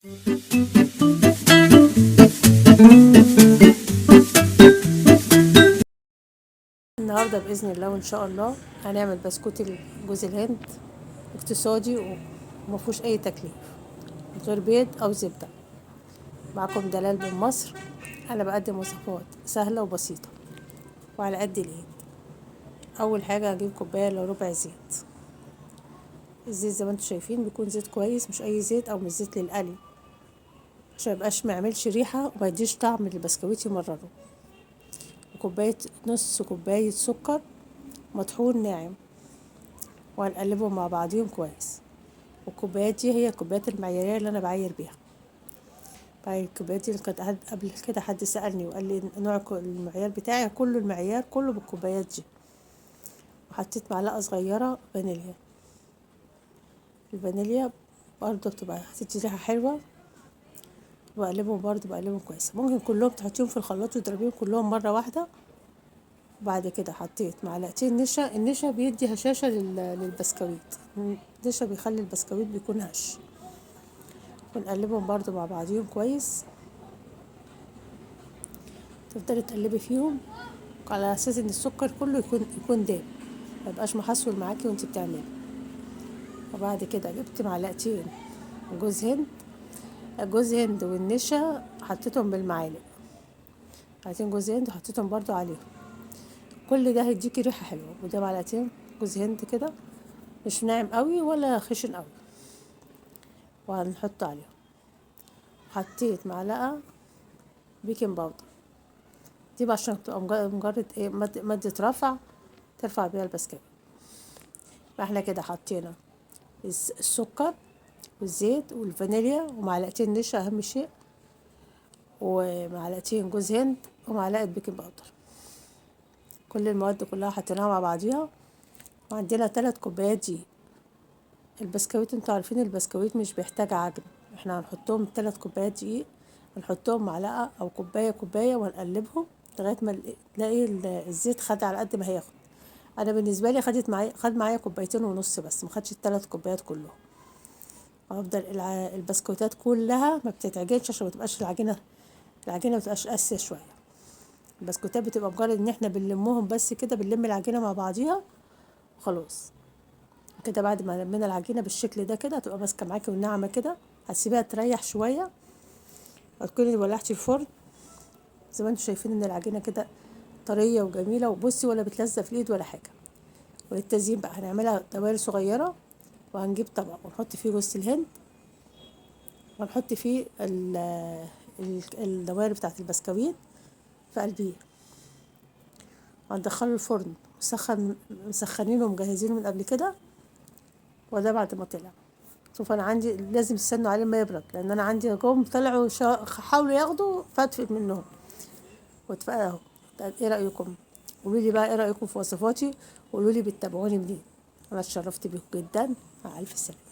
النهارده باذن الله وان شاء الله هنعمل بسكوت جوز الهند اقتصادي ومفهوش اي تكليف، من غير بيض او زبده. معكم دلال من مصر. انا بقدم وصفات سهله وبسيطه وعلى قد الايد. اول حاجه هجيب كوبايه الا ربع زيت. الزيت زي ما انتم شايفين بيكون زيت كويس، مش اي زيت او مش زيت للقلي، عشان ميبقاش ما يعملش ريحه وما يديش طعم للبسكويت يمرره. وكوبايه، نص كوبايه سكر مطحون ناعم، وهنقلبهم مع بعضيهم كويس. والكوبايات دي هي الكوبايات المعيارية اللي أنا بعاير بيها. بعد الكوبايات دي اللي كانت قبل كده حد سألني وقال لي نوع المعيار بتاعي كله، المعيار كله بالكوبايات دي. وحطيت معلقة صغيرة فانيليا. الفانيليا برضه بتبقى هتدي ريحة حلوة. وبقلبهم برضه بقلبهم كويس. ممكن كلهم تحطيهم في الخلاط وتضربيهم كلهم مرة واحدة. وبعد كده حطيت معلقتين نشا. النشا بيدي هشاشة للبسكويت. النشا بيخلي البسكويت بيكون هش. ونقلبهم برضو مع بعضيهم كويس. تفضلي تقلبي فيهم على اساس ان السكر كله يكون داب، ميبقاش محصول معاكي وانت بتعملي. وبعد كده جبت معلقتين جوز هند. جوز هند والنشا حطيتهم بالمعالق. معلقتين جوز هند حطيتهم برضو عليهم. كل ده هيديكي ريحه حلوه. وده معلقتين جوز هند كده، مش ناعم قوي ولا خشن قوي، وهنحط عليهم. حطيت معلقه بيكنج باودر. دي بقى عشان تبقى مجرد ايه، مادة رفع ترفع بيها البسكويت. احنا كده حطينا السكر والزيت والفانيليا ومعلقتين نشا اهم شيء، ومعلقتين جوز هند ومعلقة بيكنج باودر. كل المواد كلها حطيناها مع بعضيها. وعندنا 3 كوبايات دقيق. البسكويت انتوا عارفين البسكويت مش بيحتاج عجن. احنا هنحطهم 3 كوبايات دقيق، هنحطهم معلقة او كوباية ونقلبهم لغاية ما تلاقي الزيت خد على قد ما هياخد. انا بالنسبة لي خد معايا كوبايتين ونص بس، ما خدش ال3 كوبايات كلهم. وافضل البسكوتات كلها ما بتتعجنش عشان ما تبقاش العجينة ما تبقاش قاسية شوية. البسكوتات بتبقى مجرد ان احنا بنلمهم بس كده، بنلم العجينة مع بعضيها وخلاص. كده بعد ما لمينا العجينه بالشكل ده كده هتبقى ماسكه معاكي وناعمه كده. هتسيبيها تريح شويه وتكوني ولعتي الفرن. زي ما انتم شايفين ان العجينه كده طريه وجميله، وبصي ولا بتلزق في الايد ولا حاجه. وللتزيين بقى هنعملها دوائر صغيره. وهنجيب طبق ونحط فيه جوز الهند، ونحط فيه الدوائر بتاعه البسكويت في قلبيه. وهندخله الفرن مسخنينه ومجهزينه من قبل كده. وده بعد ما طلع، شوف انا عندي لازم تستنوا عليه ما يبرد، لان انا عندي جم طلعوا حاولوا ياخدوا فاتفق منهم واتفقوا اهو. طيب ايه رايكم؟ قولوا لي بقى ايه رايكم في وصفاتي، وقولوا لي بتتابعوني منين. انا اتشرفت بيكم جدا. مع الف سلامه.